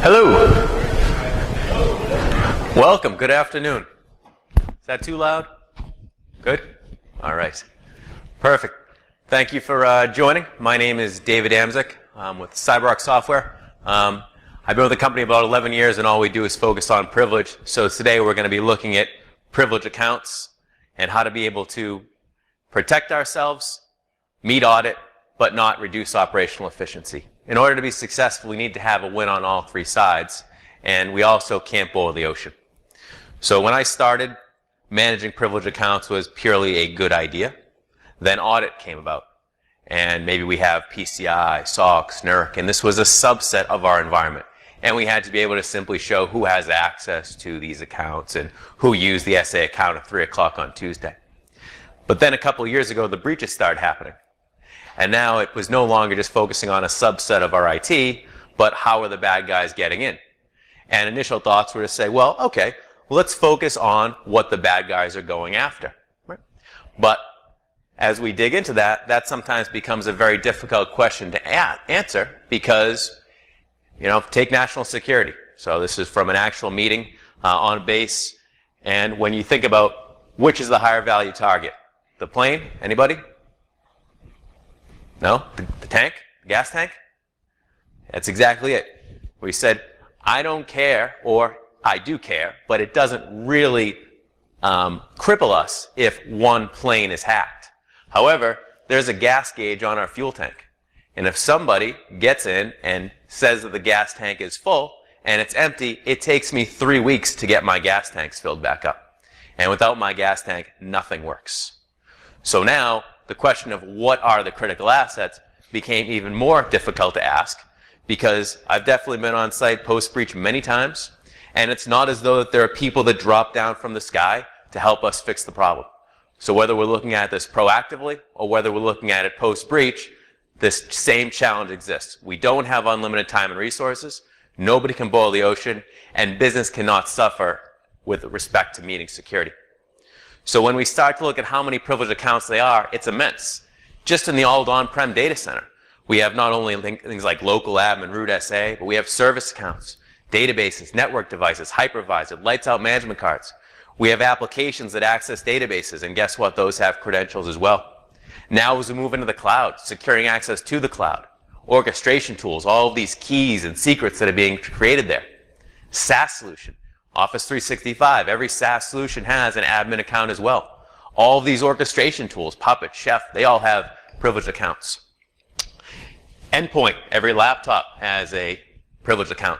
Hello. Welcome. Good afternoon. Is that too loud? Good? All right. Perfect. Thank you for joining. My name is David Amzik. I'm with CyberArk Software. I've been with the company about 11 years, and all we do is focus on privilege. So today we're going to be looking at privilege accounts and how to be able to protect ourselves, meet audit, but not reduce operational efficiency. In order to be successful, we need to have a win on all three sides, and we also can't boil the ocean. So when I started, managing privilege accounts was purely a good idea. Then audit came about, and maybe we have PCI, SOX, NERC, and this was a subset of our environment. And we had to be able to simply show who has access to these accounts and who used the SA account at 3 o'clock on Tuesday. But then a couple of years ago, the breaches started happening. And now it was no longer just focusing on a subset of our IT, but how are the bad guys getting in? And initial thoughts were to say, well, okay, let's focus on what the bad guys are going after. Right? But as we dig into that, that sometimes becomes a very difficult question to answer because, take national security. So this is from an actual meeting on base. And when you think about which is the higher value target, the plane, anybody? No? The tank? The gas tank? That's exactly it. We said, I don't care, or I do care, but it doesn't really cripple us if one plane is hacked. However, there's a gas gauge on our fuel tank. And if somebody gets in and says that the gas tank is full and it's empty, it takes me 3 weeks to get my gas tanks filled back up. And without my gas tank, nothing works. So now, the question of what are the critical assets became even more difficult to ask because I've definitely been on site post-breach many times, and it's not as though that there are people that drop down from the sky to help us fix the problem. So whether we're looking at this proactively or whether we're looking at it post-breach, this same challenge exists. We don't have unlimited time and resources, nobody can boil the ocean, and business cannot suffer with respect to meeting security. So when we start to look at how many privileged accounts they are, it's immense. Just in the old on-prem data center, we have not only things like local admin, root SA, but we have service accounts, databases, network devices, hypervisor, lights out management cards. We have applications that access databases, and guess what? Those have credentials as well. Now as we move into the cloud, securing access to the cloud, orchestration tools, all of these keys and secrets that are being created there. SaaS solution. Office 365, every SaaS solution has an admin account as well. All of these orchestration tools, Puppet, Chef, they all have privileged accounts. Endpoint, every laptop has a privileged account.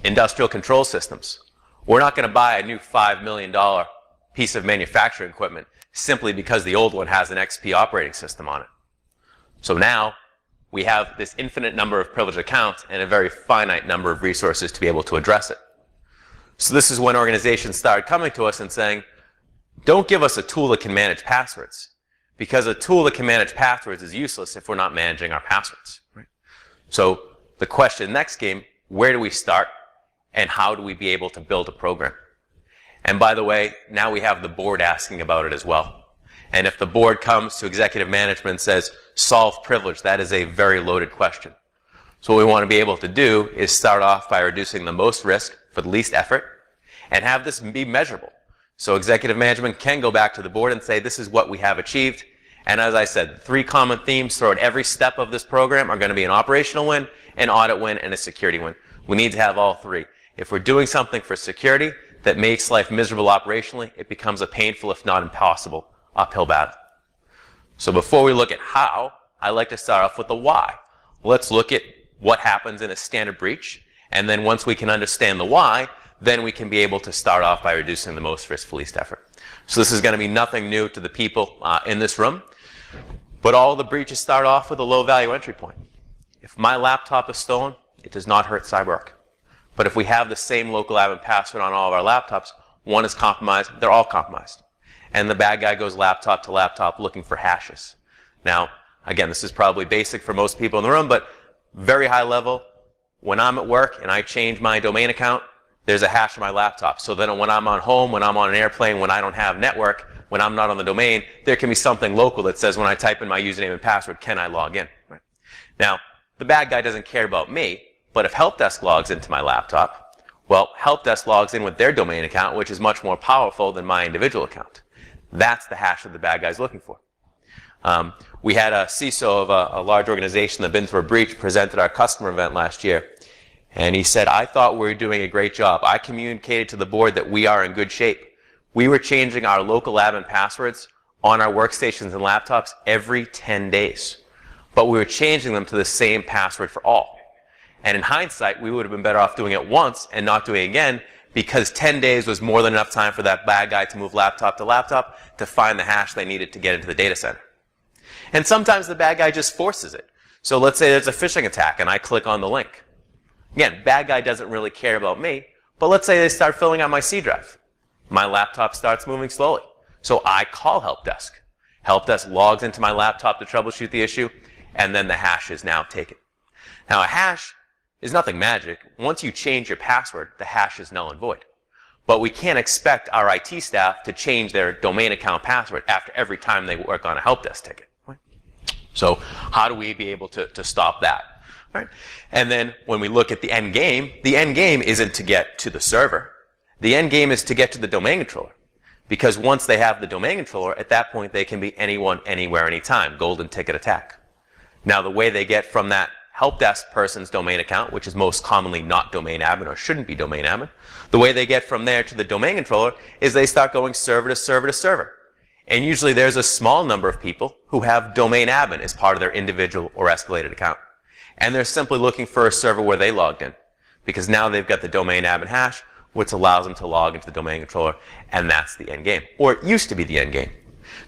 Industrial control systems. We're not going to buy a new $5 million piece of manufacturing equipment simply because the old one has an XP operating system on it. So now we have this infinite number of privileged accounts and a very finite number of resources to be able to address it. So this is when organizations started coming to us and saying, don't give us a tool that can manage passwords, because a tool that can manage passwords is useless if we're not managing our passwords. Right? So the question next came, where do we start and how do we be able to build a program? And by the way, now we have the board asking about it as well. And if the board comes to executive management and says, solve privilege, that is a very loaded question. So what we want to be able to do is start off by reducing the most risk for the least effort, and have this be measurable. So executive management can go back to the board and say, this is what we have achieved. And as I said, 3 common themes throughout every step of this program are going to be an operational win, an audit win, and a security win. We need to have all 3. If we're doing something for security that makes life miserable operationally, it becomes a painful, if not impossible, uphill battle. So before we look at how, I like to start off with the why. Let's look at what happens in a standard breach. And then once we can understand the why, then we can be able to start off by reducing the most risk for least effort. So this is going to be nothing new to the people in this room. But all the breaches start off with a low value entry point. If my laptop is stolen, it does not hurt CyberArk. But if we have the same local admin password on all of our laptops, one is compromised, they're all compromised. And the bad guy goes laptop to laptop looking for hashes. Now, again, this is probably basic for most people in the room, but very high level. When I'm at work and I change my domain account, there's a hash on my laptop. So then when I'm on home, when I'm on an airplane, when I don't have network, when I'm not on the domain, there can be something local that says when I type in my username and password, can I log in? Right? Now, the bad guy doesn't care about me. But if help desk logs into my laptop, well, help desk logs in with their domain account, which is much more powerful than my individual account. That's the hash that the bad guy's looking for. We had a CISO of a large organization that had been through a breach present at our customer event last year. And he said, I thought we were doing a great job. I communicated to the board that we are in good shape. We were changing our local admin passwords on our workstations and laptops every 10 days. But we were changing them to the same password for all. And in hindsight, we would have been better off doing it once and not doing it again, because 10 days was more than enough time for that bad guy to move laptop to laptop to find the hash they needed to get into the data center. And sometimes the bad guy just forces it. So let's say there's a phishing attack and I click on the link. Again, bad guy doesn't really care about me, but let's say they start filling out my C drive. My laptop starts moving slowly. So I call help desk. Help desk logs into my laptop to troubleshoot the issue, and then the hash is now taken. Now a hash is nothing magic. Once you change your password, the hash is null and void. But we can't expect our IT staff to change their domain account password after every time they work on a help desk ticket. So how do we be able to stop that? Right? And then when we look at the end game isn't to get to the server. The end game is to get to the domain controller. Because once they have the domain controller, at that point they can be anyone, anywhere, anytime. Golden ticket attack. Now the way they get from that help desk person's domain account, which is most commonly not domain admin or shouldn't be domain admin, the way they get from there to the domain controller is they start going server to server to server. And usually there's a small number of people who have domain admin as part of their individual or escalated account. And they're simply looking for a server where they logged in. Because now they've got the domain admin hash, which allows them to log into the domain controller, and that's the end game. Or it used to be the end game.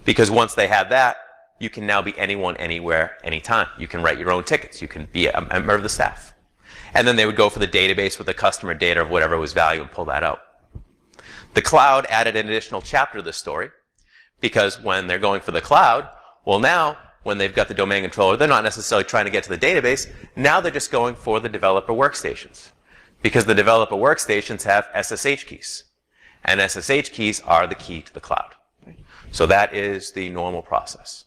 Because once they had that, you can now be anyone, anywhere, anytime. You can write your own tickets. You can be a member of the staff. And then they would go for the database with the customer data of whatever was value and pull that out. The cloud added an additional chapter to the story. Because when they're going for the cloud, well now, when they've got the domain controller, they're not necessarily trying to get to the database. Now they're just going for the developer workstations. Because the developer workstations have SSH keys. And SSH keys are the key to the cloud. So that is the normal process.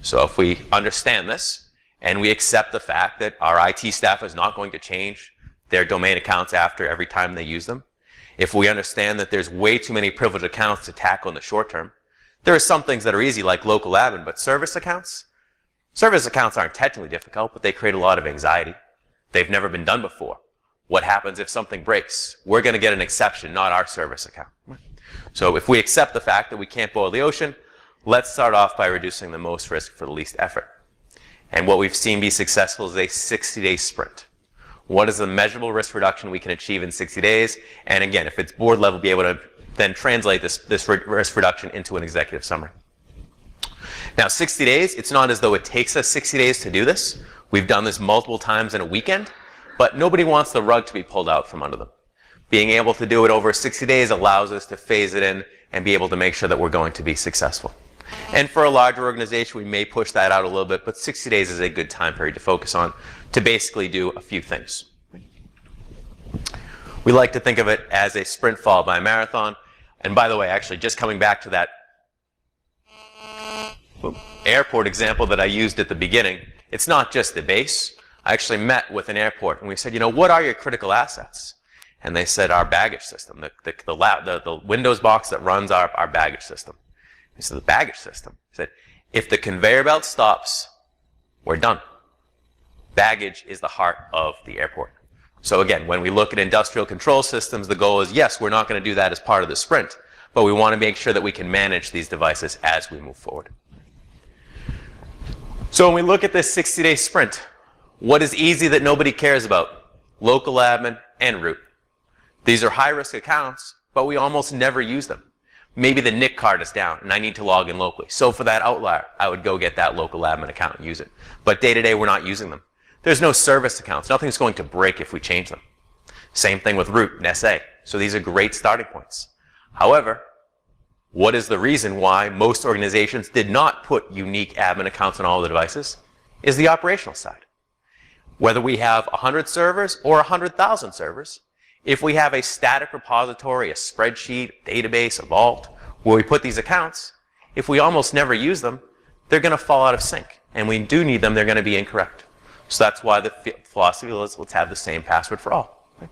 So if we understand this, and we accept the fact that our IT staff is not going to change their domain accounts after every time they use them, if we understand that there's way too many privileged accounts to tackle in the short term, there are some things that are easy, like local admin, but service accounts aren't technically difficult, but they create a lot of anxiety. They've never been done before. What happens if something breaks? We're going to get an exception, not our service account. So if we accept the fact that we can't boil the ocean, let's start off by reducing the most risk for the least effort. And what we've seen be successful is a 60-day sprint. What is the measurable risk reduction we can achieve in 60 days? And again, if it's board level, be able to then translate this risk reduction into an executive summary. Now, 60 days, it's not as though it takes us 60 days to do this. We've done this multiple times in a weekend, but nobody wants the rug to be pulled out from under them. Being able to do it over 60 days allows us to phase it in and be able to make sure that we're going to be successful. And for a larger organization, we may push that out a little bit, but 60 days is a good time period to focus on to basically do a few things. We like to think of it as a sprint followed by a marathon. And by the way, actually, just coming back to that airport example that I used at the beginning, it's not just the base. I actually met with an airport and we said, what are your critical assets? And they said, our baggage system, the Windows box that runs our baggage system. I said, the baggage system? I said, if the conveyor belt stops, we're done. Baggage is the heart of the airport. So again, when we look at industrial control systems, the goal is, yes, we're not going to do that as part of the sprint, but we want to make sure that we can manage these devices as we move forward. So when we look at this 60-day sprint, what is easy that nobody cares about? Local admin and root. These are high-risk accounts, but we almost never use them. Maybe the NIC card is down and I need to log in locally. So for that outlier, I would go get that local admin account and use it. But day-to-day, we're not using them. There's no service accounts. Nothing's going to break if we change them. Same thing with root and SA. So these are great starting points. However, what is the reason why most organizations did not put unique admin accounts on all the devices? Is the operational side. Whether we have 100 servers or 100,000 servers, if we have a static repository, a spreadsheet, a database, a vault, where we put these accounts, if we almost never use them, they're going to fall out of sync. And when we do need them, they're going to be incorrect. So that's why the philosophy is let's have the same password for all. Right?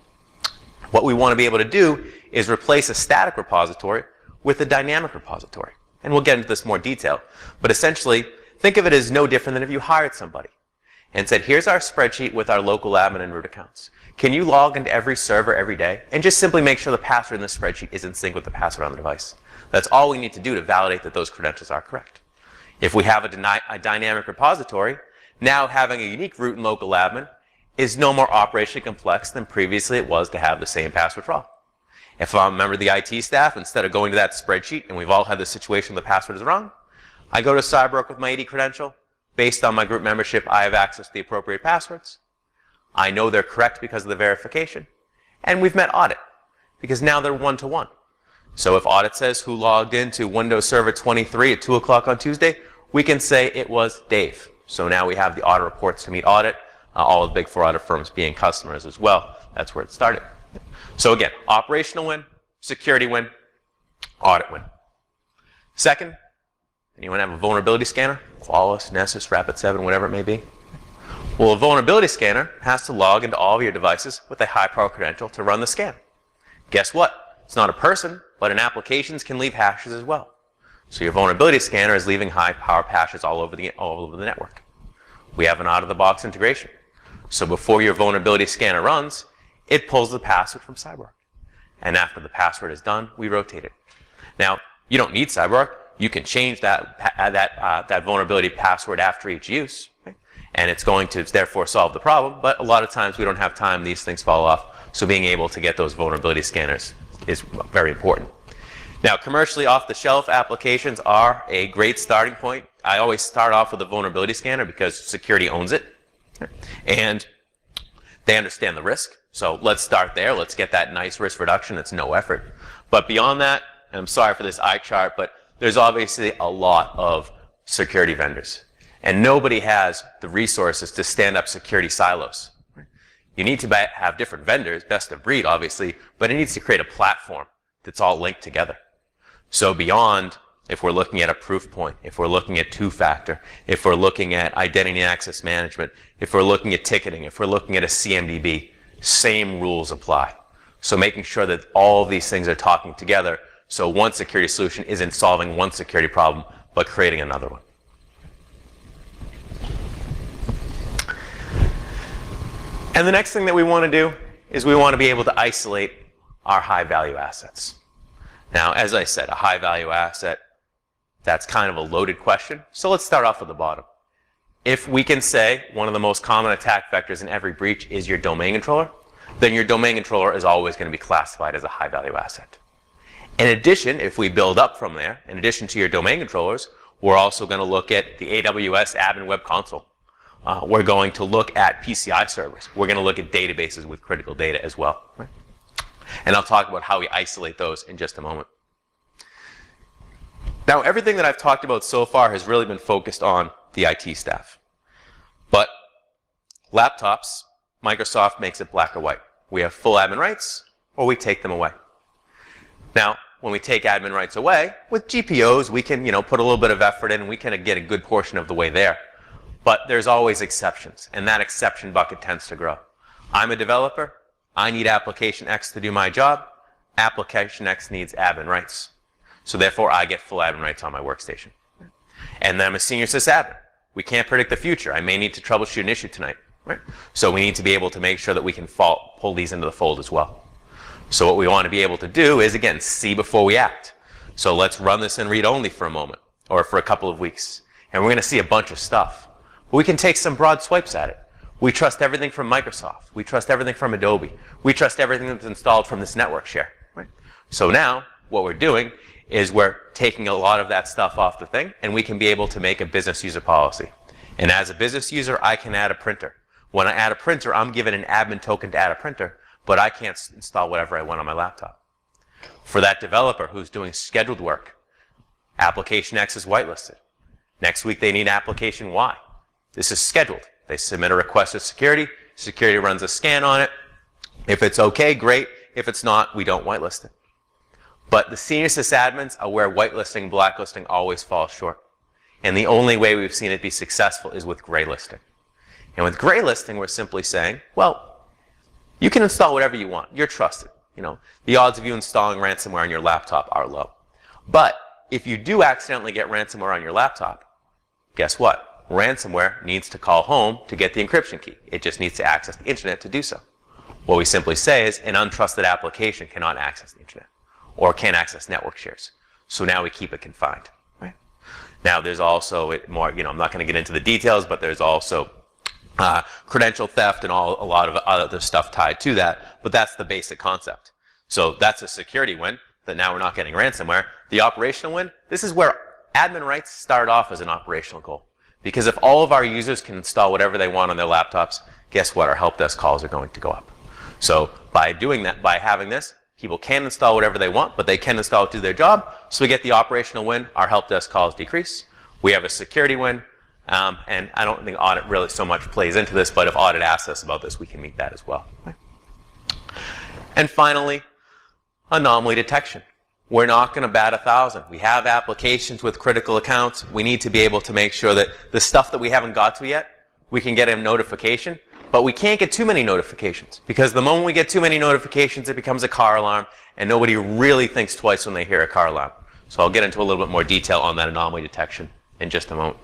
What we want to be able to do is replace a static repository with a dynamic repository. And we'll get into this in more detail. But essentially, think of it as no different than if you hired somebody and said, here's our spreadsheet with our local admin and root accounts. Can you log into every server every day and just simply make sure the password in the spreadsheet is in sync with the password on the device? That's all we need to do to validate that those credentials are correct. If we have a dynamic repository, now having a unique root and local admin is no more operationally complex than previously it was to have the same password for all. If I'm a member of the IT staff, instead of going to that spreadsheet, and we've all had this situation where the password is wrong, I go to CyberArk with my AD credential. Based on my group membership, I have access to the appropriate passwords. I know they're correct because of the verification. And we've met audit, because now they're one-to-one. So if audit says who logged into Windows Server 23 at 2 o'clock on Tuesday, we can say it was Dave. So now we have the audit reports to meet audit, all of the big 4 audit firms being customers as well. That's where it started. So again, operational win, security win, audit win. Second, anyone have a vulnerability scanner? Qualys, Nessus, Rapid7, whatever it may be. Well, a vulnerability scanner has to log into all of your devices with a high-power credential to run the scan. Guess what? It's not a person, but in applications can leave hashes as well. So your vulnerability scanner is leaving high-power hashes all over the network. We have an out-of-the-box integration. So before your vulnerability scanner runs, it pulls the password from CyberArk. And after the password is done, we rotate it. Now, you don't need CyberArk. You can change that vulnerability password after each use. Okay? And it's going to therefore solve the problem. But a lot of times we don't have time. These things fall off. So being able to get those vulnerability scanners is very important. Now, commercially off-the-shelf applications are a great starting point. I always start off with a vulnerability scanner because security owns it. And they understand the risk. So let's start there. Let's get that nice risk reduction. It's no effort. But beyond that, and I'm sorry for this eye chart, but there's obviously a lot of security vendors. And nobody has the resources to stand up security silos. You need to have different vendors, best of breed, obviously, but it needs to create a platform that's all linked together. So beyond, if we're looking at a proof point, if we're looking at two-factor, if we're looking at identity and access management, if we're looking at ticketing, if we're looking at a CMDB, same rules apply. So making sure that all of these things are talking together so one security solution isn't solving one security problem, but creating another one. And the next thing that we want to do is we want to be able to isolate our high-value assets. Now, as I said, a high-value asset, that's kind of a loaded question. So let's start off with the bottom. If we can say one of the most common attack vectors in every breach is your domain controller, then your domain controller is always going to be classified as a high-value asset. In addition, if we build up from there, in addition to your domain controllers, we're also going to look at the AWS Admin Web Console. We're going to look at PCI servers. We're going to look at databases with critical data as well. Right? And I'll talk about how we isolate those in just a moment. Now, everything that I've talked about so far has really been focused on the IT staff. But laptops, Microsoft makes it black or white. We have full admin rights, or we take them away. Now, when we take admin rights away, with GPOs, we can, put a little bit of effort in, and we can get a good portion of the way there. But there's always exceptions, and that exception bucket tends to grow. I'm a developer. I need application X to do my job. Application X needs admin rights. So therefore, I get full admin rights on my workstation. And then I'm a senior sysadmin. We can't predict the future. I may need to troubleshoot an issue tonight. Right? So we need to be able to make sure that we can pull these into the fold as well. So what we want to be able to do is, again, see before we act. So let's run this in read-only for a moment, or for a couple of weeks. And we're going to see a bunch of stuff. But we can take some broad swipes at it. We trust everything from Microsoft. We trust everything from Adobe. We trust everything that's installed from this network share. Right? So now, what we're doing is we're taking a lot of that stuff off the thing, and we can be able to make a business user policy. And as a business user, I can add a printer. When I add a printer, I'm given an admin token to add a printer, but I can't install whatever I want on my laptop. For that developer who's doing scheduled work, application X is whitelisted. Next week, they need application Y. This is scheduled. They submit a request to security. Security runs a scan on it. If it's okay, great. If it's not, we don't whitelist it. But the senior sysadmins are where whitelisting and blacklisting always falls short. And the only way we've seen it be successful is with graylisting. And with gray listing, we're simply saying, well, you can install whatever you want. You're trusted. The odds of you installing ransomware on your laptop are low. But if you do accidentally get ransomware on your laptop, guess what? Ransomware needs to call home to get the encryption key. It just needs to access the internet to do so. What we simply say is an untrusted application cannot access the internet or can't access network shares. So now we keep it confined. Right? Now there's also more, I'm not going to get into the details, but there's also credential theft and a lot of other stuff tied to that, but that's the basic concept. So that's a security win, that now we're not getting ransomware. The operational win, this is where admin rights start off as an operational goal. Because if all of our users can install whatever they want on their laptops, guess what? Our help desk calls are going to go up. So by doing that, by having this, people can install whatever they want, but they can install it to do their job. So we get the operational win, our help desk calls decrease. We have a security win, and I don't think audit really so much plays into this, but if audit asks us about this, we can meet that as well. And finally, anomaly detection. We're not going to bat 1,000. We have applications with critical accounts. We need to be able to make sure that the stuff that we haven't got to yet, we can get a notification, but we can't get too many notifications, because the moment we get too many notifications, it becomes a car alarm, and nobody really thinks twice when they hear a car alarm. So I'll get into a little bit more detail on that anomaly detection in just a moment.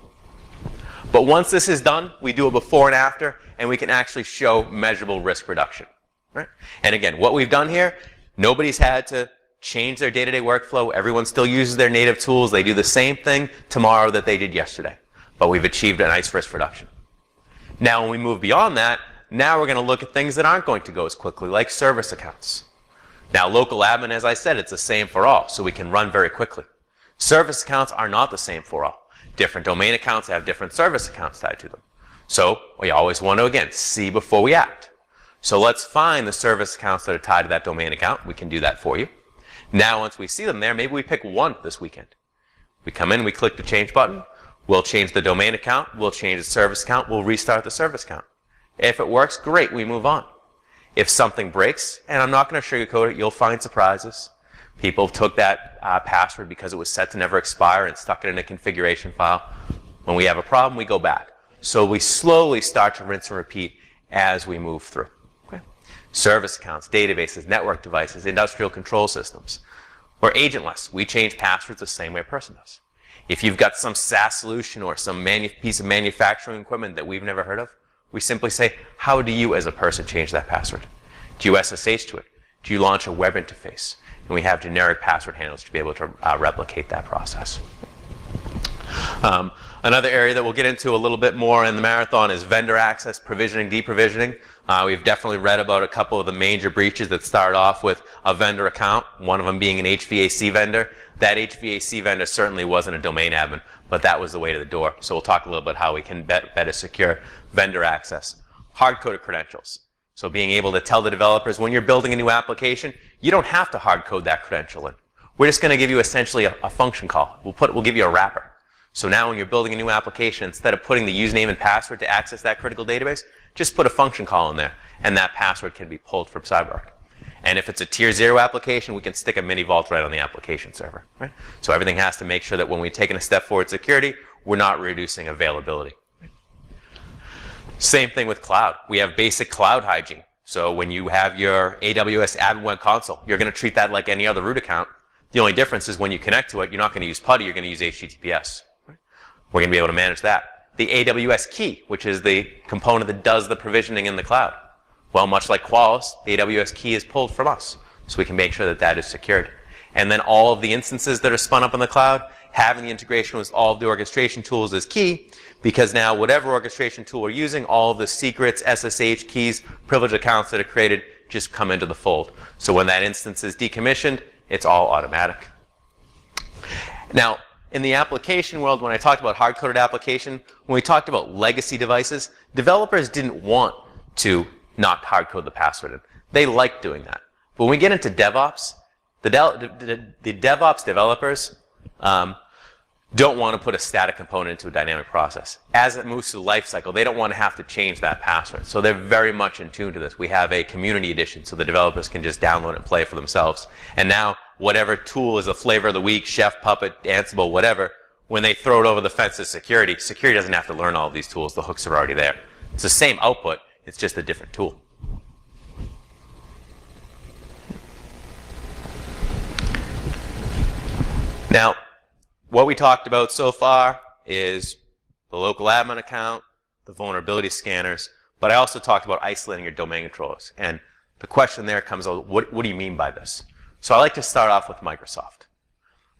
But once this is done, we do a before and after, and we can actually show measurable risk reduction. Right? And again, what we've done here, nobody's had to change their day-to-day workflow. Everyone still uses their native tools. They do the same thing tomorrow that they did yesterday. But we've achieved a nice risk reduction. Now, when we move beyond that, now we're going to look at things that aren't going to go as quickly, like service accounts. Now, local admin, as I said, it's the same for all, so we can run very quickly. Service accounts are not the same for all. Different domain accounts have different service accounts tied to them. So we always want to, again, see before we act. So let's find the service accounts that are tied to that domain account. We can do that for you. Now, once we see them there, maybe we pick one this weekend. We come in, we click the change button. We'll change the domain account. We'll change the service account. We'll restart the service account. If it works, great, we move on. If something breaks, and I'm not going to sugarcoat it, you'll find surprises. People took that password because it was set to never expire and stuck it in a configuration file. When we have a problem, we go back. So we slowly start to rinse and repeat as we move through. Okay? Service accounts, databases, network devices, industrial control systems. We're agentless. We change passwords the same way a person does. If you've got some SaaS solution or some piece of manufacturing equipment that we've never heard of, we simply say, how do you as a person change that password? Do you SSH to it? Do you launch a web interface? And we have generic password handlers to be able to replicate that process. Another area that we'll get into a little bit more in the marathon is vendor access, provisioning, deprovisioning. We've definitely read about a couple of the major breaches that start off with a vendor account, one of them being an HVAC vendor. That HVAC vendor certainly wasn't a domain admin, but that was the way to the door. So we'll talk a little bit how we can better secure vendor access. Hard-coded credentials. So being able to tell the developers when you're building a new application, you don't have to hard-code that credential in. We're just going to give you essentially a function call. We'll give you a wrapper. So now when you're building a new application, instead of putting the username and password to access that critical database, just put a function call in there, and that password can be pulled from CyberArk. And if it's a tier 0 application, we can stick a mini vault right on the application server. Right? So everything has to make sure that when we're taking a step forward security, we're not reducing availability. Same thing with cloud. We have basic cloud hygiene. So when you have your AWS Admin Web Console, you're going to treat that like any other root account. The only difference is when you connect to it, you're not going to use PuTTY, you're going to use HTTPS. We're going to be able to manage that. The AWS key, which is the component that does the provisioning in the cloud. Well, much like Qualys, the AWS key is pulled from us, so we can make sure that that is secured. And then all of the instances that are spun up in the cloud, having the integration with all of the orchestration tools is key, because now whatever orchestration tool we're using, all of the secrets, SSH keys, privileged accounts that are created just come into the fold. So when that instance is decommissioned, it's all automatic. Now, in the application world, when I talked about hard-coded application, when we talked about legacy devices, developers didn't want to not hard-code the password in. They liked doing that. But when we get into DevOps, the DevOps developers don't want to put a static component into a dynamic process. As it moves through the life cycle, they don't want to have to change that password. So they're very much in tune to this. We have a community edition, so the developers can just download and play for themselves. And now, whatever tool is a flavor of the week, Chef, Puppet, Ansible, whatever, when they throw it over the fence to security, security doesn't have to learn all of these tools. The hooks are already there. It's the same output, it's just a different tool. Now, what we talked about so far is the local admin account, the vulnerability scanners, but I also talked about isolating your domain controllers. And the question there comes out, what do you mean by this? So I like to start off with Microsoft.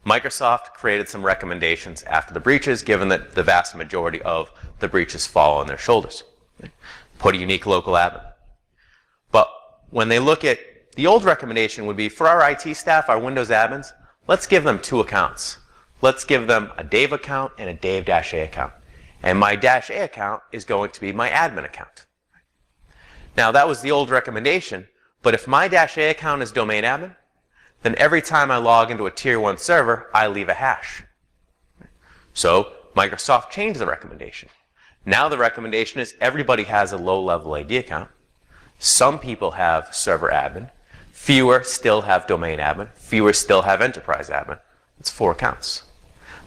Microsoft created some recommendations after the breaches, given that the vast majority of the breaches fall on their shoulders. Put a unique local admin. But when they look at, the old recommendation would be for our IT staff, our Windows admins, let's give them 2 accounts. Let's give them a Dave account and a Dave-A account. And my -A account is going to be my admin account. Now that was the old recommendation, but if my -A account is domain admin, then every time I log into a tier 1 server, I leave a hash. So Microsoft changed the recommendation. Now the recommendation is everybody has a low-level AD account. Some people have server admin. Fewer still have domain admin. Fewer still have enterprise admin. It's 4 accounts.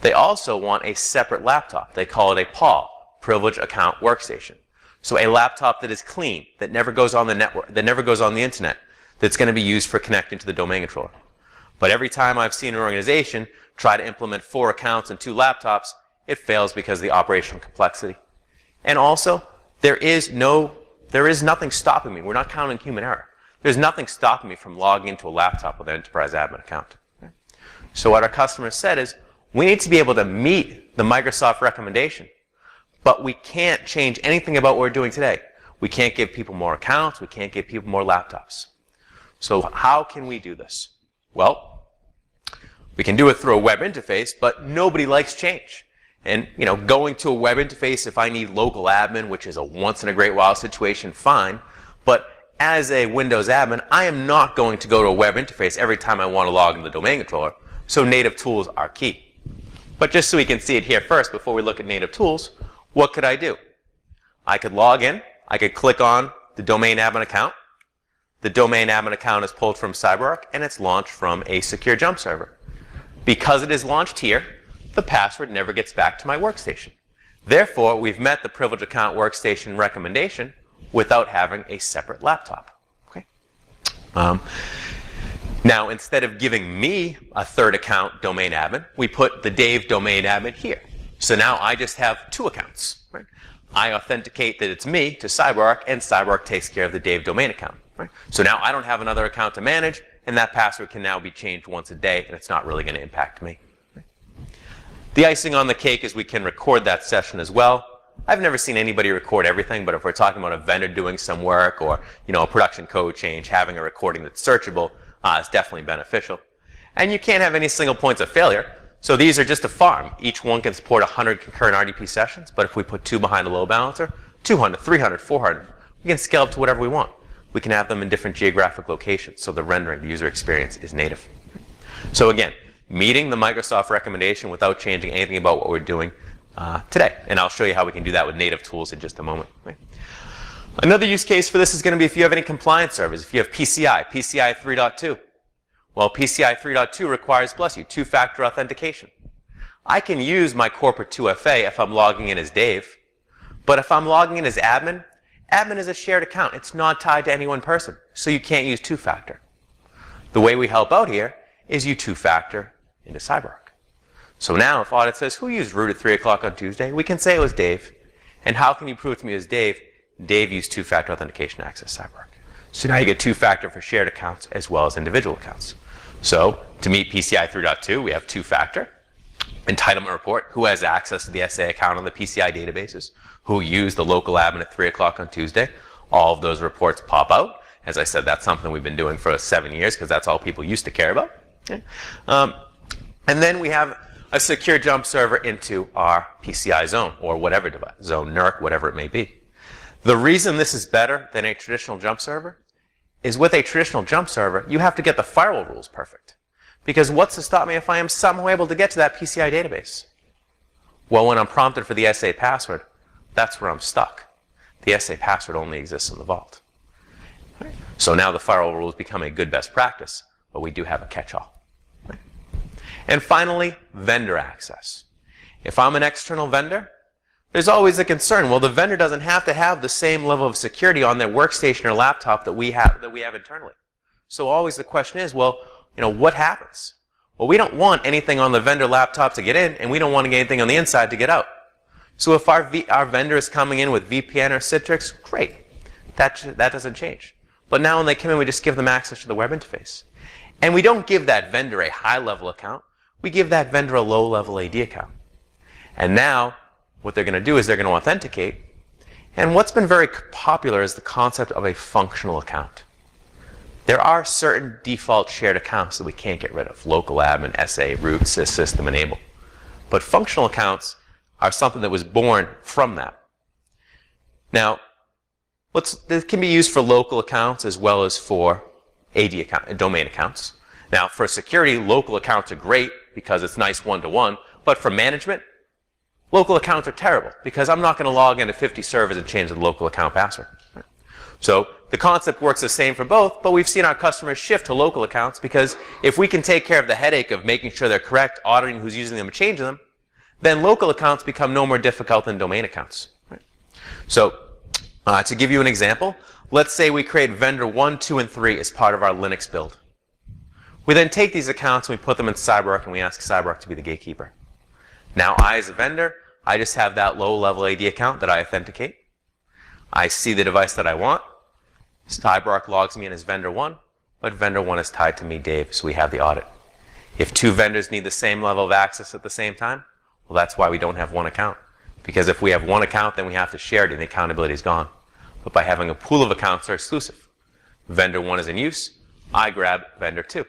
They also want a separate laptop. They call it a PAW, Privileged Account Workstation. So a laptop that is clean, that never goes on the network, that never goes on the internet, that's going to be used for connecting to the domain controller. But every time I've seen an organization try to implement 4 accounts and 2 laptops, it fails because of the operational complexity. And also, there is nothing stopping me. We're not counting human error. There's nothing stopping me from logging into a laptop with an enterprise admin account. So what our customers said is, we need to be able to meet the Microsoft recommendation, but we can't change anything about what we're doing today. We can't give people more accounts. We can't give people more laptops. So how can we do this? Well, we can do it through a web interface, but nobody likes change. And, going to a web interface, if I need local admin, which is a once in a great while situation, fine. But as a Windows admin, I am not going to go to a web interface every time I want to log into the domain controller. So native tools are key. But just so we can see it here first, before we look at native tools, what could I do? I could log in. I could click on the domain admin account. The domain admin account is pulled from CyberArk, and it's launched from a secure jump server. Because it is launched here, the password never gets back to my workstation. Therefore, we've met the privileged account workstation recommendation without having a separate laptop. Okay. Now, instead of giving me a 3rd account domain admin, we put the Dave domain admin here. So now I just have 2 accounts. Right? I authenticate that it's me to CyberArk, and CyberArk takes care of the Dave domain account. Right? So now I don't have another account to manage, and that password can now be changed once a day, and it's not really going to impact me. Right? The icing on the cake is we can record that session as well. I've never seen anybody record everything, but if we're talking about a vendor doing some work or a production code change, having a recording that's searchable is definitely beneficial. And you can't have any single points of failure. So these are just a farm. Each one can support 100 concurrent RDP sessions, but if we put 2 behind a load balancer, 200, 300, 400, we can scale up to whatever we want. We can have them in different geographic locations, so the rendering, the user experience is native. So again, meeting the Microsoft recommendation without changing anything about what we're doing today. And I'll show you how we can do that with native tools in just a moment. Right? Another use case for this is going to be if you have any compliance servers. If you have PCI 3.2. Well, PCI 3.2 requires, bless you, 2-factor authentication. I can use my corporate 2FA if I'm logging in as Dave. But if I'm logging in as admin, admin is a shared account. It's not tied to any one person. So you can't use 2-factor. The way we help out here is you 2-factor into CyberArk. So now if audit says, who used root at 3 o'clock on Tuesday? We can say it was Dave. And how can you prove it to me as Dave? Dave used 2-factor authentication to access CyberArk. So now you get 2-factor for shared accounts as well as individual accounts. So to meet PCI 3.2, we have 2-factor. Entitlement report, who has access to the SA account on the PCI databases, who used the local admin at 3 o'clock on Tuesday. All of those reports pop out. As I said, that's something we've been doing for 7 years because that's all people used to care about. Okay. And then we have a secure jump server into our PCI zone or whatever device, zone, NERC, whatever it may be. The reason this is better than a traditional jump server is with a traditional jump server, you have to get the firewall rules perfect. Because what's to stop me if I am somehow able to get to that PCI database? Well, when I'm prompted for the SA password, that's where I'm stuck. The SA password only exists in the vault. Right? So now the firewall rules become a good best practice, but we do have a catch-all. Right? And finally, vendor access. If I'm an external vendor, there's always a concern. Well, the vendor doesn't have to have the same level of security on their workstation or laptop that we have internally. So always the question is, well, what happens? Well, we don't want anything on the vendor laptop to get in, and we don't want to get anything on the inside to get out. So if our vendor is coming in with VPN or Citrix, great. That doesn't change. But now when they come in, we just give them access to the web interface. And we don't give that vendor a high-level account. We give that vendor a low-level AD account. And now what they're going to do is they're going to authenticate. And what's been very popular is the concept of a functional account. There are certain default shared accounts that we can't get rid of. Local admin, SA, root, sys, system, enable. But functional accounts are something that was born from that. Now, this can be used for local accounts as well as for domain accounts. Now, for security, local accounts are great because it's nice one-to-one. But for management, local accounts are terrible because I'm not going to log into 50 servers and change the local account password. So the concept works the same for both, but we've seen our customers shift to local accounts because if we can take care of the headache of making sure they're correct, auditing who's using them and changing them, then local accounts become no more difficult than domain accounts. So to give you an example, let's say we create vendor 1, 2, and 3 as part of our Linux build. We then take these accounts and we put them in CyberArk and we ask CyberArk to be the gatekeeper. Now I, as a vendor, I just have that low-level AD account that I authenticate. I see the device that I want. CyberArk logs me in as vendor 1, but vendor 1 is tied to me, Dave, so we have the audit. If two vendors need the same level of access at the same time, well, that's why we don't have one account. Because if we have one account, then we have to share it and the accountability is gone. But by having a pool of accounts that are exclusive, vendor 1 is in use, I grab vendor 2.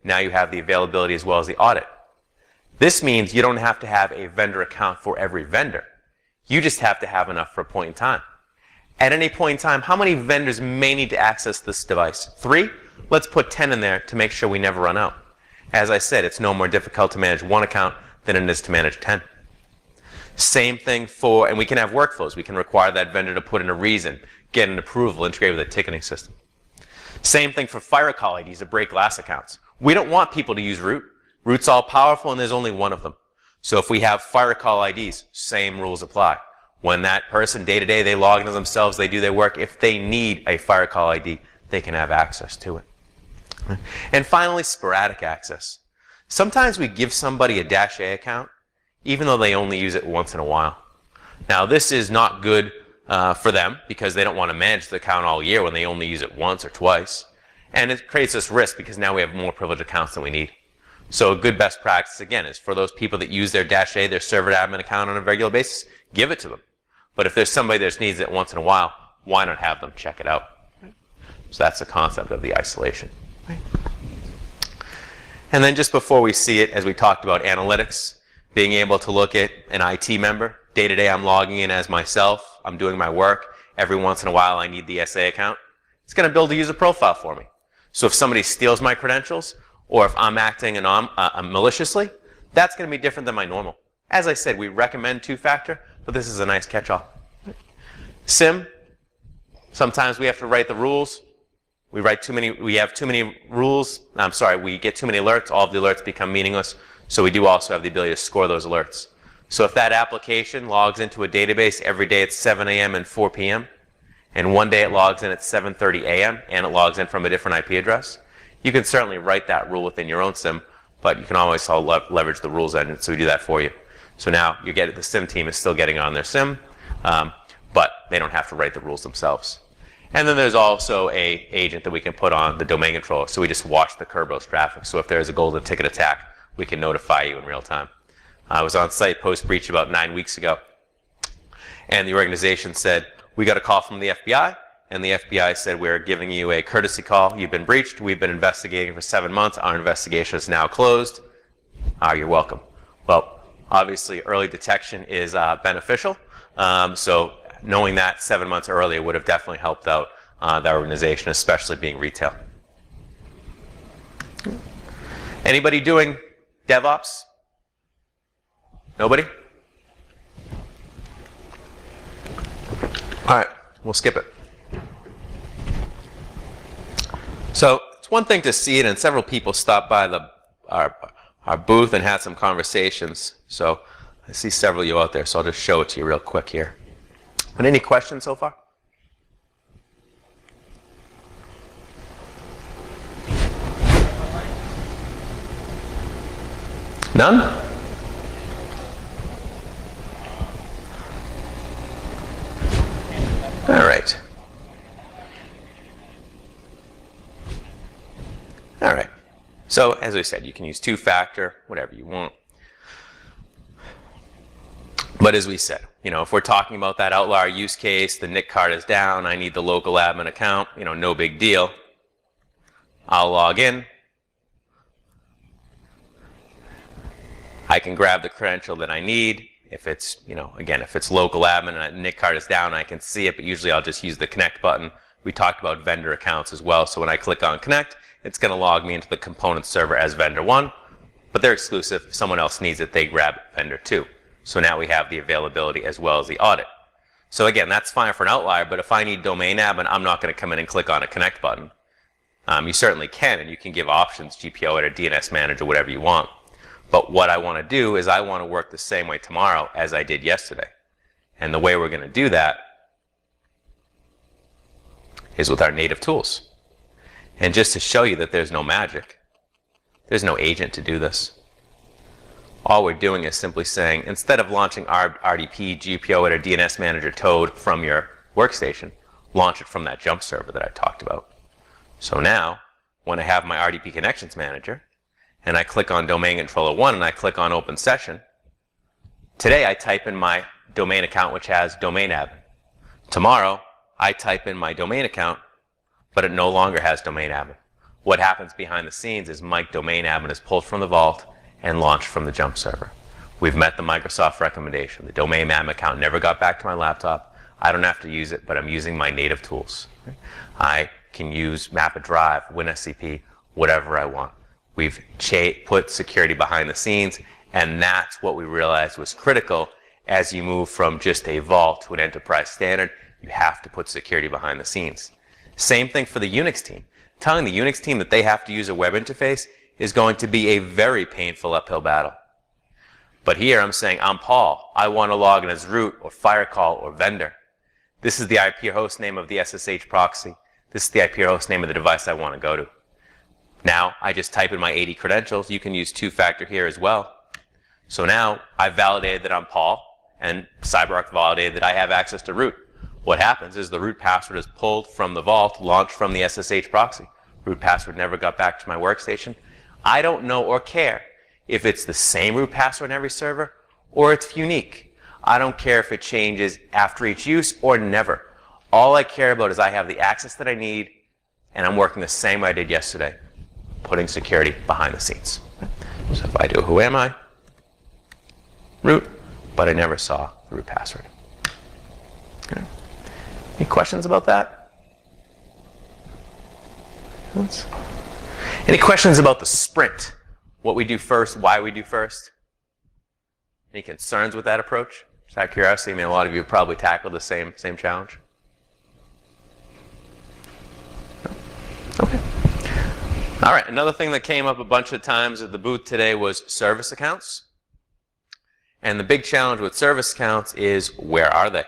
Now you have the availability as well as the audit. This means you don't have to have a vendor account for every vendor. You just have to have enough for a point in time. At any point in time, how many vendors may need to access this device? 3? Let's put 10 in there to make sure we never run out. As I said, it's no more difficult to manage one account than it is to manage 10. Same thing and we can have workflows. We can require that vendor to put in a reason, get an approval, integrate with a ticketing system. Same thing for firewall IDs or break glass accounts. We don't want people to use root. Root's all powerful and there's only one of them. So if we have firewall IDs, same rules apply. When that person day to day, they log into themselves, they do their work. If they need a firewall ID, they can have access to it. And finally, sporadic access. Sometimes we give somebody a -A account, even though they only use it once in a while. Now, this is not good for them because they don't want to manage the account all year when they only use it once or twice. And it creates this risk because now we have more privileged accounts than we need. So a good best practice, again, is for those people that use their -A, their server admin account on a regular basis, give it to them. But if there's somebody that just needs it once in a while, why not have them check it out? So that's the concept of the isolation. And then just before we see it, as we talked about analytics, being able to look at an IT member. Day to day, I'm logging in as myself. I'm doing my work. Every once in a while, I need the SA account. It's going to build a user profile for me. So if somebody steals my credentials, or if I'm acting maliciously, that's going to be different than my normal. As I said, we recommend two-factor, but this is a nice catch-all. SIM, sometimes we have to write the rules. We have too many rules. We get too many alerts. All of the alerts become meaningless. So we do also have the ability to score those alerts. So if that application logs into a database every day at 7 a.m. and 4 p.m., and one day it logs in at 7:30 a.m., and it logs in from a different IP address, you can certainly write that rule within your own SIM, but you can always leverage the rules engine, so we do that for you. So now the SIM team is still getting on their SIM, but they don't have to write the rules themselves. And then there's also a agent that we can put on the domain controller, so we just watch the Kerberos traffic. So if there's a golden ticket attack, we can notify you in real time. I was on site post-breach about 9 weeks ago, and the organization said, we got a call from the FBI, and the FBI said, we're giving you a courtesy call. You've been breached. We've been investigating for 7 months. Our investigation is now closed. You're welcome. Well, obviously, early detection is beneficial. So knowing that 7 months earlier would have definitely helped out the organization, especially being retail. Anybody doing DevOps? Nobody? All right, we'll skip it. So it's one thing to see it, and several people stopped by our booth and had some conversations. So I see several of you out there, so I'll just show it to you real quick here. But any questions so far? None? All right. All right. So as I said, you can use two-factor, whatever you want. But as we said, if we're talking about that outlier use case, the NIC card is down, I need the local admin account, no big deal. I'll log in. I can grab the credential that I need. If it's, again, if it's local admin and the NIC card is down, I can see it, but usually I'll just use the connect button. We talked about vendor accounts as well, so when I click on connect, it's going to log me into the component server as vendor 1, but they're exclusive. If someone else needs it, they grab vendor 2. So now we have the availability as well as the audit. So again, that's fine for an outlier, but if I need domain admin, I'm not going to come in and click on a connect button. You certainly can, and you can give options, GPO editor, DNS manager, whatever you want. But what I want to do is I want to work the same way tomorrow as I did yesterday. And the way we're going to do that is with our native tools. And just to show you that there's no magic, there's no agent to do this. All we're doing is simply saying, instead of launching RDP, GPO editor, DNS manager, Toad from your workstation, launch it from that jump server that I talked about. So now, when I have my RDP connections manager, and I click on Domain Controller 1 and I click on Open Session, today I type in my domain account which has domain admin. Tomorrow I type in my domain account, but it no longer has domain admin. What happens behind the scenes is my domain admin is pulled from the vault and launched from the jump server. We've met the Microsoft recommendation. The domain admin account never got back to my laptop. I don't have to use it, but I'm using my native tools. I can use MapAdrive, WinSCP, whatever I want. We've put security behind the scenes, and that's what we realized was critical as you move from just a vault to an enterprise standard. You have to put security behind the scenes. Same thing for the Unix team. Telling the Unix team that they have to use a web interface is going to be a very painful uphill battle. But here I'm saying, I'm Paul. I want to log in as root or firecall or vendor. This is the IP host name of the SSH proxy. This is the IP host name of the device I want to go to. Now I just type in my 80 credentials. You can use two-factor here as well. So now I've validated that I'm Paul, and CyberArk validated that I have access to root. What happens is the root password is pulled from the vault, launched from the SSH proxy. Root password never got back to my workstation. I don't know or care if it's the same root password in every server or it's unique. I don't care if it changes after each use or never. All I care about is I have the access that I need, and I'm working the same way I did yesterday, putting security behind the scenes. So if I do who am I? Root, but I never saw the root password. Okay. Any questions about that? Any questions about the sprint? What we do first, why we do first? Any concerns with that approach? Just out of curiosity, I mean, a lot of you have probably tackled the same challenge. No? Okay. All right, another thing that came up a bunch of times at the booth today was service accounts. And the big challenge with service accounts is, where are they?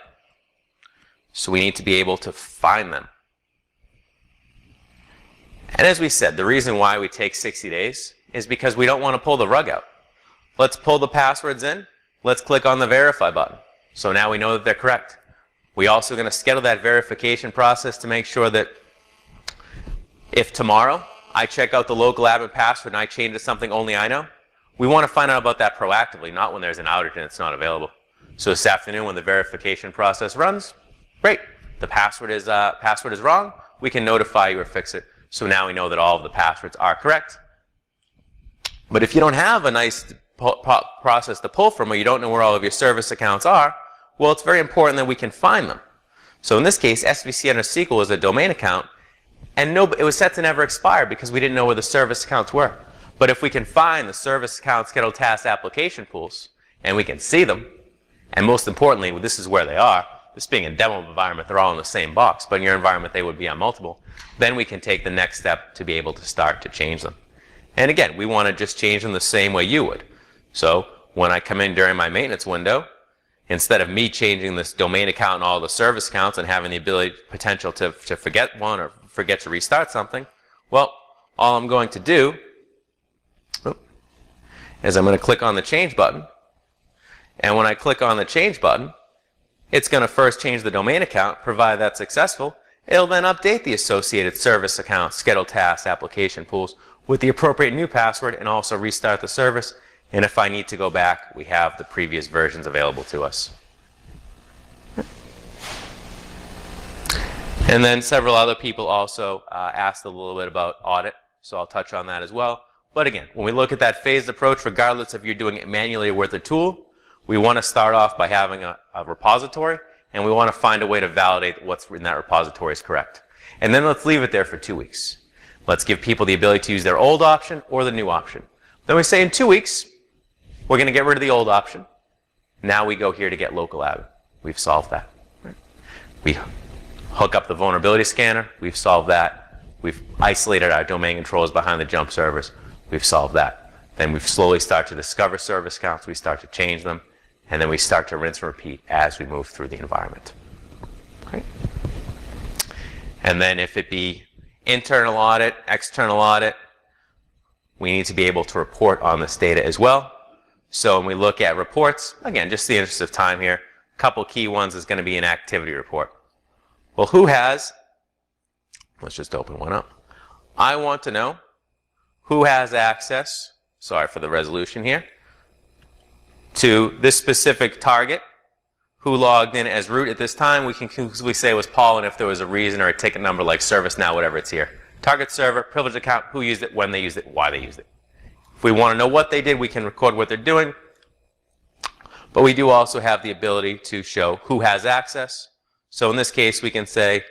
So we need to be able to find them. And as we said, the reason why we take 60 days is because we don't want to pull the rug out. Let's pull the passwords in. Let's click on the verify button. So now we know that they're correct. We're also going to schedule that verification process to make sure that if tomorrow I check out the local admin password and I change it to something only I know, we want to find out about that proactively, not when there's an outage and it's not available. So this afternoon when the verification process runs, great. The password is wrong. We can notify you or fix it. So now we know that all of the passwords are correct. But if you don't have a nice process to pull from, or you don't know where all of your service accounts are, well, it's very important that we can find them. So in this case, SVC under SQL is a domain account, and it was set to never expire because we didn't know where the service accounts were. But if we can find the service account scheduled task application pools, and we can see them, and most importantly, this is where they are, this being a demo environment, they're all in the same box, but in your environment they would be on multiple, then we can take the next step to be able to start to change them. And again, we want to just change them the same way you would. So when I come in during my maintenance window, instead of me changing this domain account and all the service accounts and having the ability, potential to forget one or forget to restart something, well, all I'm going to do is I'm going to click on the change button. And when I click on the change button, it's going to first change the domain account. Provided that's successful, it'll then update the associated service accounts, scheduled tasks, application pools with the appropriate new password and also restart the service. And if I need to go back, we have the previous versions available to us. And then several other people also asked a little bit about audit, so I'll touch on that as well. But again, when we look at that phased approach, regardless if you're doing it manually or with a tool, we want to start off by having a repository, and we want to find a way to validate what's in that repository is correct. And then let's leave it there for 2 weeks. Let's give people the ability to use their old option or the new option. Then we say in 2 weeks, we're going to get rid of the old option. Now we go here to get local admin. We've solved that. We hook up the vulnerability scanner. We've solved that. We've isolated our domain controllers behind the jump servers. We've solved that. Then we slowly start to discover service counts. We start to change them. And then we start to rinse and repeat as we move through the environment. Okay. And then if it be internal audit, external audit, we need to be able to report on this data as well. So when we look at reports, again, just in the interest of time here, a couple key ones is going to be an activity report. Well, who has, let's just open one up. I want to know who has access, sorry for the resolution here, to this specific target, who logged in as root at this time. We can conclusively say it was Paul, and if there was a reason or a ticket number like ServiceNow, whatever it's here. Target server, privileged account, who used it, when they used it, why they used it. If we want to know what they did, we can record what they're doing. But we do also have the ability to show who has access. So in this case, we can say,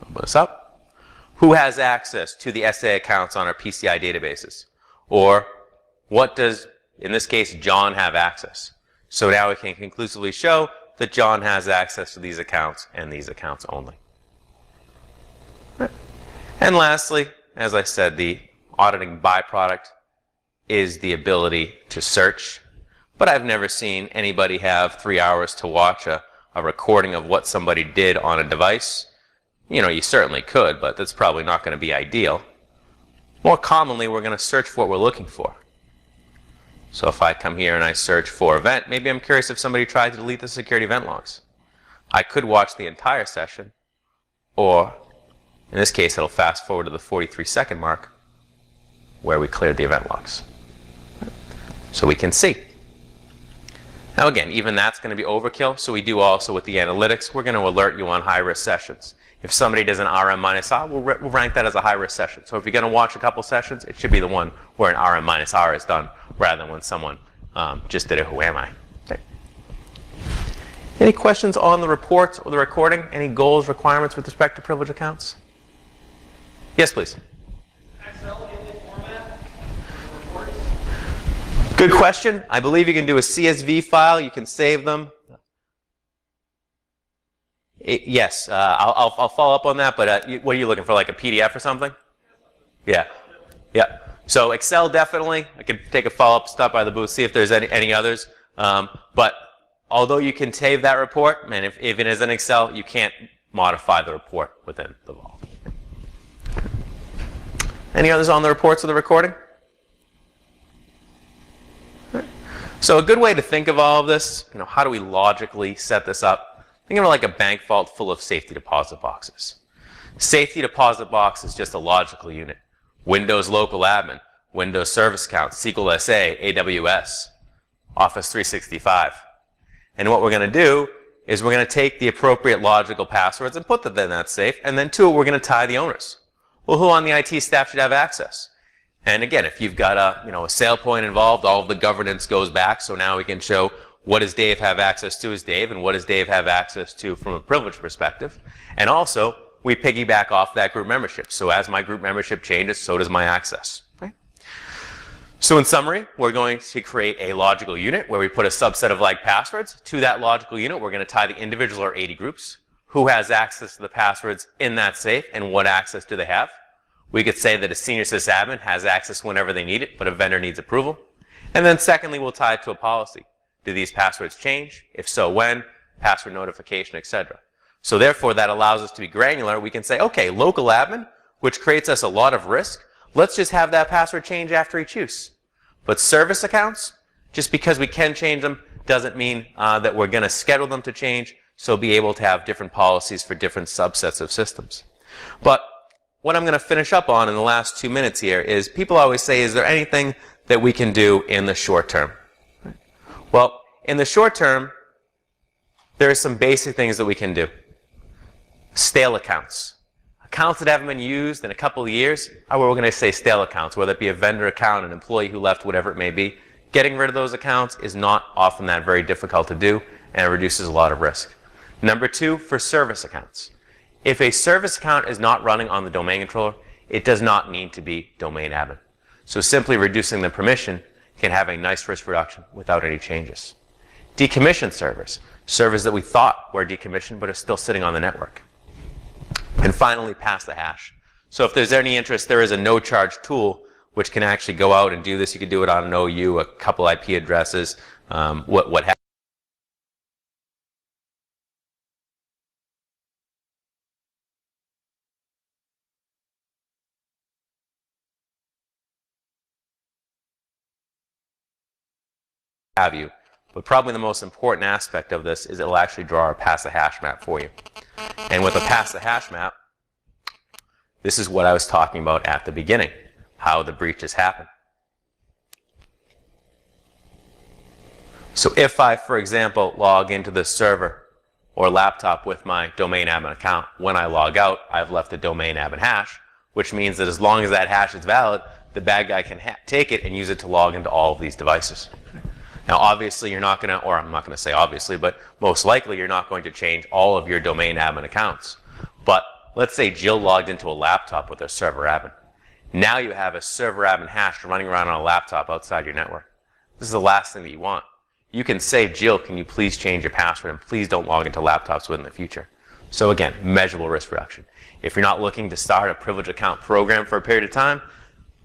open this up, who has access to the SA accounts on our PCI databases? Or what does, in this case, John have access? So now we can conclusively show that John has access to these accounts and these accounts only. And lastly, as I said, the auditing byproduct is the ability to search. But I've never seen anybody have 3 hours to watch a recording of what somebody did on a device. You know, you certainly could, but that's probably not going to be ideal. More commonly, we're going to search for what we're looking for. So if I come here and I search for event, maybe I'm curious if somebody tried to delete the security event logs. I could watch the entire session, or in this case, it'll fast forward to the 43-second mark where we cleared the event logs. So we can see. Now again, even that's going to be overkill, so we do also with the analytics, we're going to alert you on high-risk sessions. If somebody does an RM-R, we'll rank that as a high-risk session. So if you're going to watch a couple sessions, it should be the one where an RM-R is done, rather than when someone just did a who am I. Okay. Any questions on the reports or the recording? Any goals, requirements with respect to privileged accounts? Yes, please. Excel in the format for reports? Good question. I believe you can do a CSV file. You can save them. Yes, I'll follow up on that, but what are you looking for, like a PDF or something? Yeah. Yeah. So Excel definitely. I could take a follow-up, stop by the booth, see if there's any others. But although you can save that report, and if it is in Excel, you can't modify the report within the vault. Any others on the reports or the recording? So a good way to think of all of this, how do we logically set this up? Think of it like a bank vault full of safety deposit boxes. Safety deposit box is just a logical unit. Windows local admin, Windows service account, SQL SA, AWS, Office 365. And what we're going to do is we're going to take the appropriate logical passwords and put them in that safe, and then to it we're going to tie the owners. Well, who on the IT staff should have access? And again, if you've got a sale point involved, all of the governance goes back, so now we can show what does Dave have access to as Dave, and what does Dave have access to from a privilege perspective. And also, we piggyback off that group membership. So as my group membership changes, so does my access. Okay? So in summary, we're going to create a logical unit where we put a subset of like passwords. To that logical unit, we're going to tie the individual or 80 groups. Who has access to the passwords in that safe, and what access do they have? We could say that a senior sysadmin has access whenever they need it, but a vendor needs approval. And then secondly, we'll tie it to a policy. Do these passwords change? If so, when? Password notification, etc. So therefore, that allows us to be granular. We can say, okay, local admin, which creates us a lot of risk, let's just have that password change after each use. But service accounts, just because we can change them, doesn't mean that we're going to schedule them to change, so be able to have different policies for different subsets of systems. But what I'm going to finish up on in the last 2 minutes here is people always say, is there anything that we can do in the short term? Well, in the short term, there are some basic things that we can do. Stale accounts. Accounts that haven't been used in a couple of years are what we're going to say stale accounts, whether it be a vendor account, an employee who left, whatever it may be. Getting rid of those accounts is not often that very difficult to do, and it reduces a lot of risk. Number two, for service accounts. If a service account is not running on the domain controller, it does not need to be domain admin. So simply reducing the permission can have a nice risk reduction without any changes. Decommissioned servers. Servers that we thought were decommissioned but are still sitting on the network. And finally, pass the hash. So if there's any interest, there is a no-charge tool which can actually go out and do this. You can do it on an OU, a couple IP addresses, what have you. But probably the most important aspect of this is it'll actually draw a pass the hash map for you. And with a pass the hash map, this is what I was talking about at the beginning, how the breaches happen. So if I, for example, log into this server or laptop with my domain admin account, when I log out, I've left a domain admin hash, which means that as long as that hash is valid, the bad guy can take it and use it to log into all of these devices. Now, obviously, you're not going to, or I'm not going to say obviously, but most likely you're not going to change all of your domain admin accounts. But let's say Jill logged into a laptop with a server admin. Now you have a server admin hash running around on a laptop outside your network. This is the last thing that you want. You can say, Jill, can you please change your password and please don't log into laptops with in the future. So again, measurable risk reduction. If you're not looking to start a privileged account program for a period of time,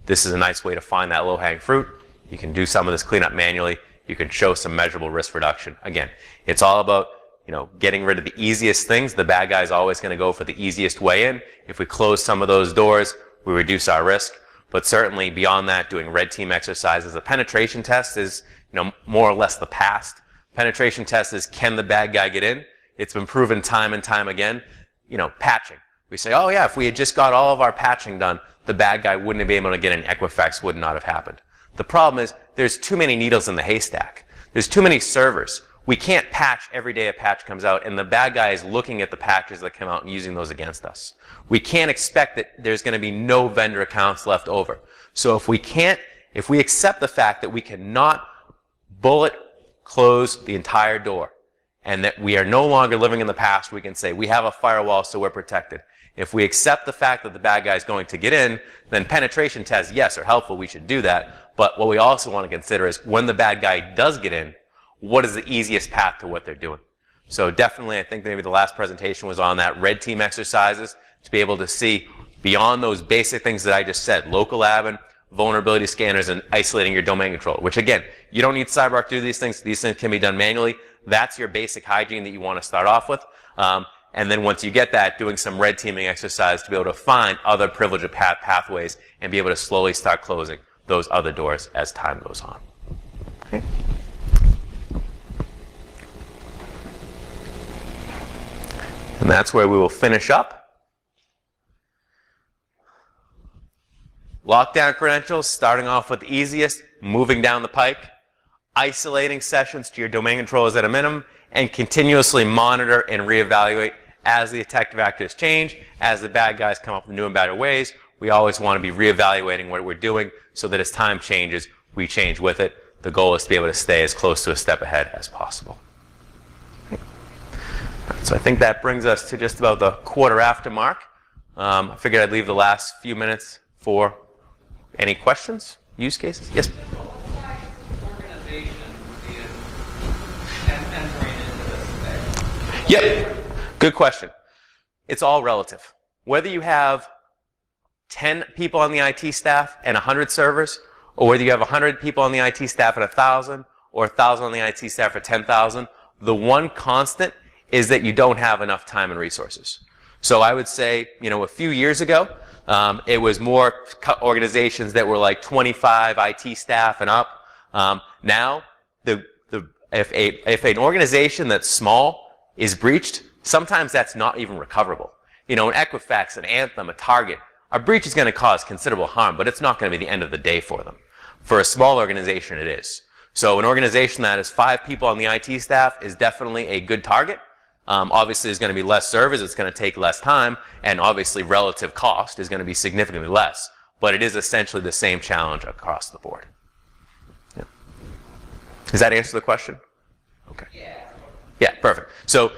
this is a nice way to find that low-hanging fruit. You can do some of this cleanup manually. You can show some measurable risk reduction. Again, it's all about, getting rid of the easiest things. The bad guy is always going to go for the easiest way in. If we close some of those doors, we reduce our risk. But certainly beyond that, doing red team exercises. A penetration test is, more or less the past. Penetration test is, can the bad guy get in? It's been proven time and time again. Patching. We say, oh yeah, if we had just got all of our patching done, the bad guy wouldn't have been able to get in. Equifax would not have happened. The problem is there's too many needles in the haystack. There's too many servers. We can't patch every day a patch comes out, and the bad guy is looking at the patches that come out and using those against us. We can't expect that there's going to be no vendor accounts left over. So if we accept the fact that we cannot bullet close the entire door, and that we are no longer living in the past, we can say we have a firewall so we're protected. If we accept the fact that the bad guy is going to get in, then penetration tests, yes, are helpful. We should do that. But what we also want to consider is when the bad guy does get in, what is the easiest path to what they're doing? So definitely, I think maybe the last presentation was on that red team exercises to be able to see beyond those basic things that I just said, local admin, vulnerability scanners, and isolating your domain controller, which again, you don't need CyberArk to do these things. These things can be done manually. That's your basic hygiene that you want to start off with. And then once you get that, doing some red teaming exercise to be able to find other privileged pathways and be able to slowly start closing those other doors as time goes on. Okay. And that's where we will finish up. Lockdown credentials, starting off with the easiest, moving down the pike, isolating sessions to your domain controllers at a minimum, and continuously monitor and reevaluate as the attack vectors change, as the bad guys come up with new and better ways. We always want to be reevaluating what we're doing so that as time changes, we change with it. The goal is to be able to stay as close to a step ahead as possible. So I think that brings us to just about the quarter after mark. I figured I'd leave the last few minutes for any questions, use cases. Yes? Yep. Good question. It's all relative. Whether you have 10 people on the IT staff and 100 servers, or whether you have 100 people on the IT staff at 1,000, or 1,000 on the IT staff at 10,000, the one constant is that you don't have enough time and resources. So I would say, a few years ago, it was more organizations that were like 25 IT staff and up. Now, if an organization that's small is breached, sometimes that's not even recoverable. An Equifax, an Anthem, a Target, a breach is going to cause considerable harm, but it's not going to be the end of the day for them. For a small organization, it is. So an organization that has 5 people on the IT staff is definitely a good target. Obviously, there's going to be less servers, it's going to take less time, and obviously relative cost is going to be significantly less. But it is essentially the same challenge across the board. Yeah. Does that answer the question? Okay. Yeah, perfect. So,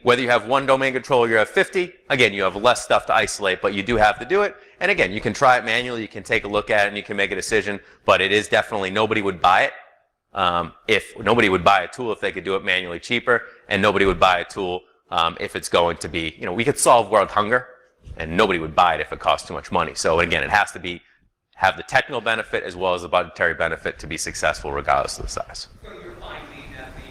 whether you have one domain controller or you have 50, again, you have less stuff to isolate, but you do have to do it. And again, you can try it manually, you can take a look at it, and you can make a decision, but it is definitely, nobody would buy it. If nobody would buy a tool if they could do it manually cheaper, and nobody would buy a tool if it's going to be, we could solve world hunger, and nobody would buy it if it costs too much money. So again, it has to have the technical benefit as well as the budgetary benefit to be successful regardless of the size. So you're finding that the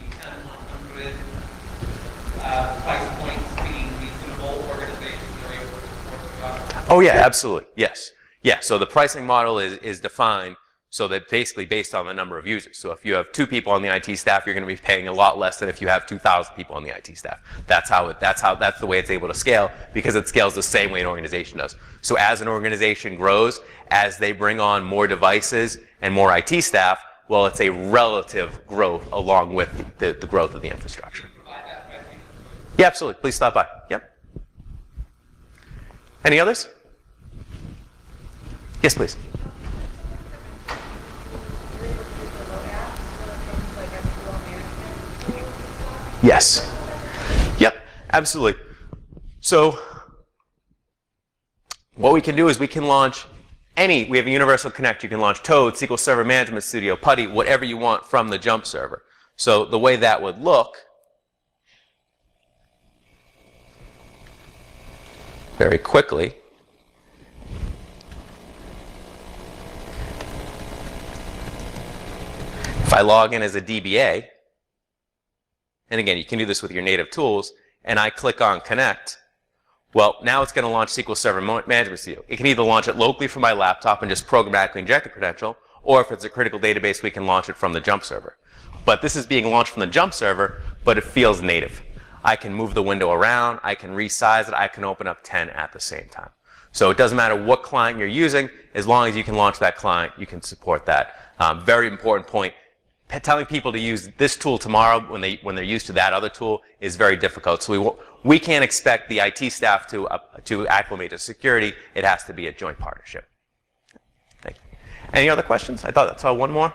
10-100 price points being reasonable, organizations are able to support the cost? Oh yeah, absolutely, yes. Yeah, so the pricing model is defined so that basically based on the number of users. So if you have 2 people on the IT staff, you're going to be paying a lot less than if you have 2,000 people on the IT staff. That's the way it's able to scale, because it scales the same way an organization does. So as an organization grows, as they bring on more devices and more IT staff, well, it's a relative growth along with the growth of the infrastructure. Yeah, absolutely. Please stop by. Yep. Any others? Yes, please. Yes. Yep, absolutely. So what we can do is we can launch we have a Universal Connect. You can launch Toad, SQL Server Management Studio, PuTTY, whatever you want from the jump server. So the way that would look, very quickly, if I log in as a DBA, and again, you can do this with your native tools, and I click on Connect, well, now it's going to launch SQL Server Management Studio. It can either launch it locally from my laptop and just programmatically inject the credential, or if it's a critical database, we can launch it from the jump server. But this is being launched from the jump server, but it feels native. I can move the window around, I can resize it, I can open up 10 at the same time. So it doesn't matter what client you're using, as long as you can launch that client, you can support that. Very important point. Telling people to use this tool tomorrow when they're used to that other tool is very difficult. So we can't expect the IT staff to acclimate to security. It has to be a joint partnership. Thank you. Any other questions? I saw one more.